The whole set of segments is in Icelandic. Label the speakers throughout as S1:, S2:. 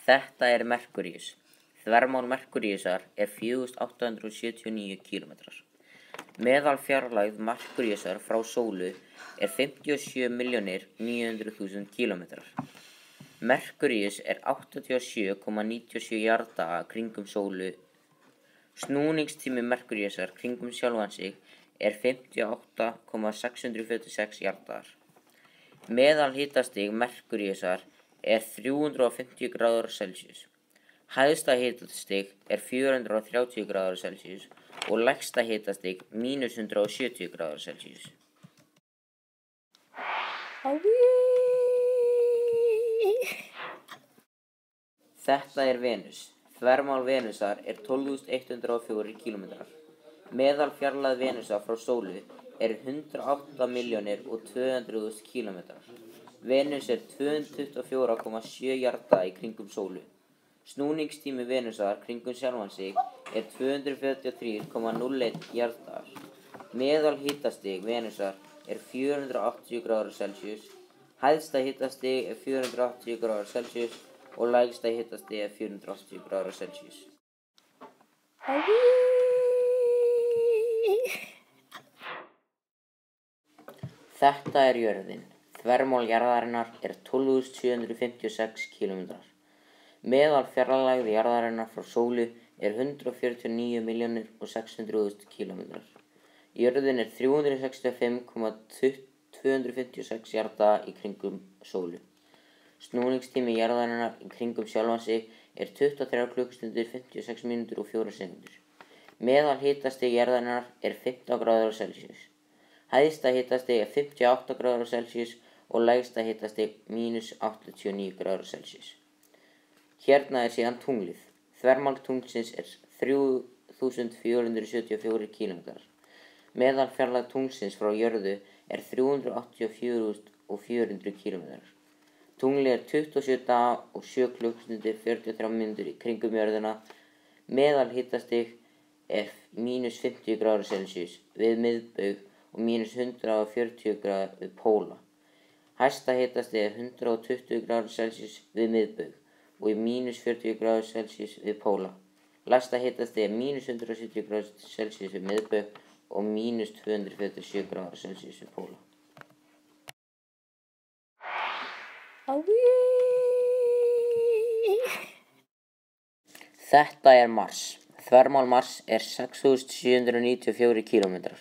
S1: Þetta er Merkúríus. Þvermál Merkúríusar er 4879 kílómetrar. Meðalfjarlægð Merkúríusar frá sólu er 57.900.000 kílómetrar. Merkúríus er 87,97 jarðdaga kringum sólu. Snúningstími Merkúríusar kringum sjálfan sig er 58,646 jarðdagar. Meðalhitastig Merkúríusar er 350 gráður Celsius. Hæsta hitastig er 430 gráður Celsius og lægsta hitastig -170 gráður Celsius. Þetta er Venus. Þvermál Venusar er 12.104 kílómetrar. Meðalfjarlægð Venusar frá sólu er 108.200.000 kílómetrar. Venus er 224,7 jarðdaga í kringum sólu. Snúningstími Venusar kringum sjálfan sig er 243,01 jarðdagar. Meðalhitastig Venusar er 480 gráður Celsius. Hæsta hitastig er 480 gráður Celsius og lægsta hitastig er 480 gráður Celsius. Þetta er jörðin. Þvermál jarðarinnar er 12.756 kílómetrar. Meðalfjarlægð jarðarinnar frá sólu er 149.600.000 kílómetrar. Jörðin er 365,256 jarðdaga í kringum sólu. Snúningstími jarðarinnar í kringum sjálfan sig er 23 klukkustundir 56 mínútur og 4 sekúndur. Meðalhitastig jarðarinnar er 15 gráður Celsius. Hæsta hitastig er 58 gráður Celsius og lægsta hitastig -89 gráður Celsius. Hérna er síðan tunglið. Þvermál tunglsins er 3.474 kílómetrar. Meðalfjarlægð tunglsins frá jörðu er 384.400 kílómetrar. Tunglið er 27 daga og 7 klukkustundir 43 mínútur í kringum jörðina. Meðalhitastig er -50 gráður Celsius við miðbaug og -140 gráður við póla. Hæsta hitastig er 120 gráður Celsius við miðbaug og -40 gráður Celsius við póla. Lægsta hitastig er -170 gráður Celsius við miðbaug og -247 gráður Celsius við póla. Þetta er Mars. Þvermál Mars er 6.794 kílómetrar.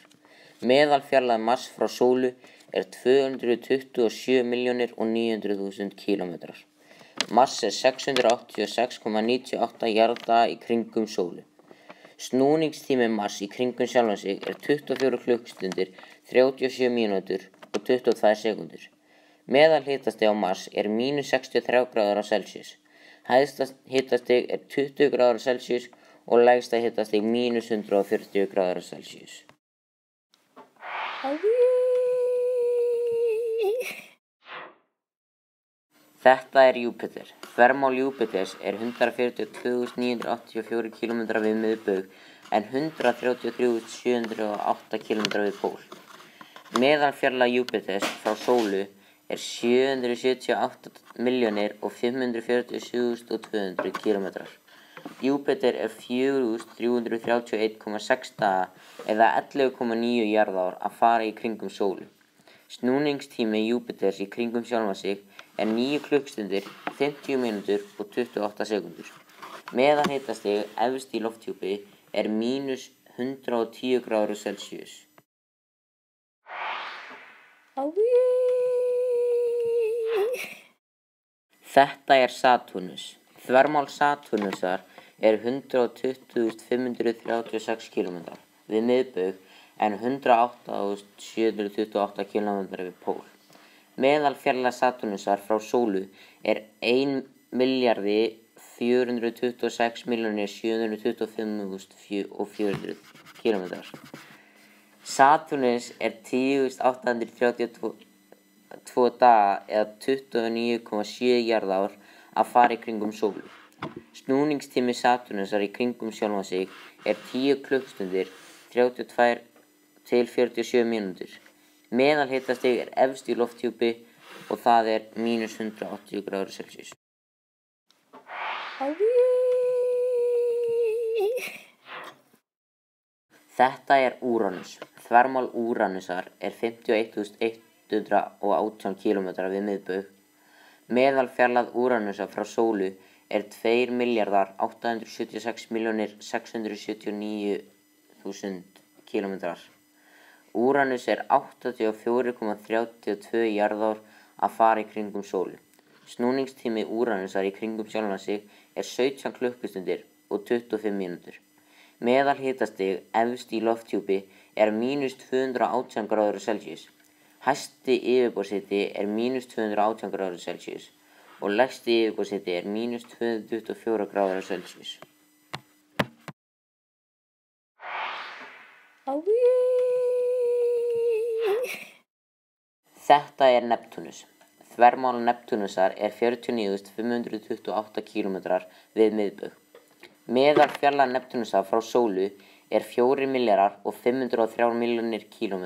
S1: Meðalfjarlægð Mars frá sólu er 227.900.000 kílómetrar. Mars er 686,98 jarðdaga í kringum sólu. Snúningstími Mars í kringum sjálfan sig er 24 klukkustundir 37 mínútur og 22 sekúndur. Meðalhitastig á Mars er -63 gráður Celsius. Hæsta hitastig er 20 gráður Celsius og lægsta hitastig -140 gráður Celsius. Þetta er Júpíter. Þvermál Júpíters er 142.984 kílómetrar við miðbaug en 133.708 kílómetrar við pól. Meðalfjarlægð Júpíters frá sólu er 778.547.200 kílómetrar. Júpíter er 4.331,6 daga eða 11,9 jarðár að fara í kringum sólu. Snúningstími Júpíters í kringum sjálfan sig er 9 klukkustundir, 50 mínútur og 28 sekúndur. Meðalhitastig efst í lofthjúpi er -110 gráður Celsius. Þetta er Satúrnus. Þvermál Satúrnusar er 120.536 kílómetrar við miðbaug en 108.728 kílómetrar við pól. Meðalfjarlægð Satúrnusar frá sólu er 1.046.725.400 kílómetrar. Satúrnus er 10.832 daga eða 29,7 jarðár að fara í kringum sólu. Snúningstími Satúrnusar í kringum sjálfan sig er 10 klukkustundir, 32 til 47 mínútur. Meðalhitastig er efst í lofthjúpi og það er -180°C. Þetta er Úranus. Þvermál Úranusar er 51.118 km við miðbaug. Meðalfjarlægð Úranusar frá sólu er 2.876.679.000 km. Úranus er 84,32 jarðár að fara í kringum sólu. Snúningstími Úranusar í kringum sjálfan sig er 17 klukkustundir og 25 mínútur. Meðalhitastig efst í lofthjúpi er -218°C. Hæsti yfirborðshiti er -218°C og lægsti yfirborðshiti er -224°C. Þetta er Neptúnus. Þvermál Neptúnusar er 49.528 km við miðbaug. Meðalfjarlægð Neptúnusar frá sólu er 4.503.000.000 km.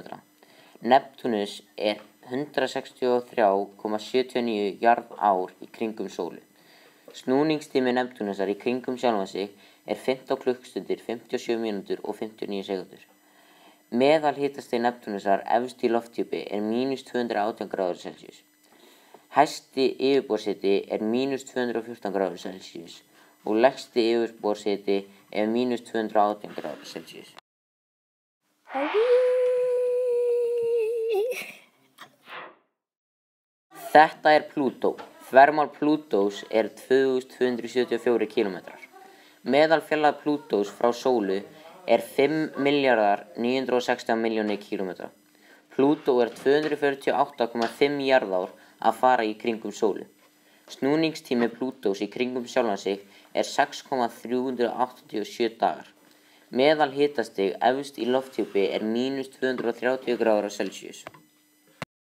S1: Neptúnus er 163,79 jarðár í kringum sólu. Snúningstími Neptúnusar í kringum sjálfan sig er 15 klukkustundir, 57 mínútur og 59 sekúndur. Meðalhitastig Neptúnusar efst í lofthjúpi er -218°C. Hæsti yfirborðshiti er -214°C og lægsti yfirborðshiti er -218°C. Þetta er Plútó. Þvermál Plútós er 2.274 km. Meðalfjarlægð Plútós frá sólu er 5.916.000.000 km. Plútó er 248,5 jarðár að fara í kringum sólu. Snúningstími Plútós í kringum sjálfan sig er 6,387 dagar. Meðalhitastig efst í lofthjúpi er -230°C.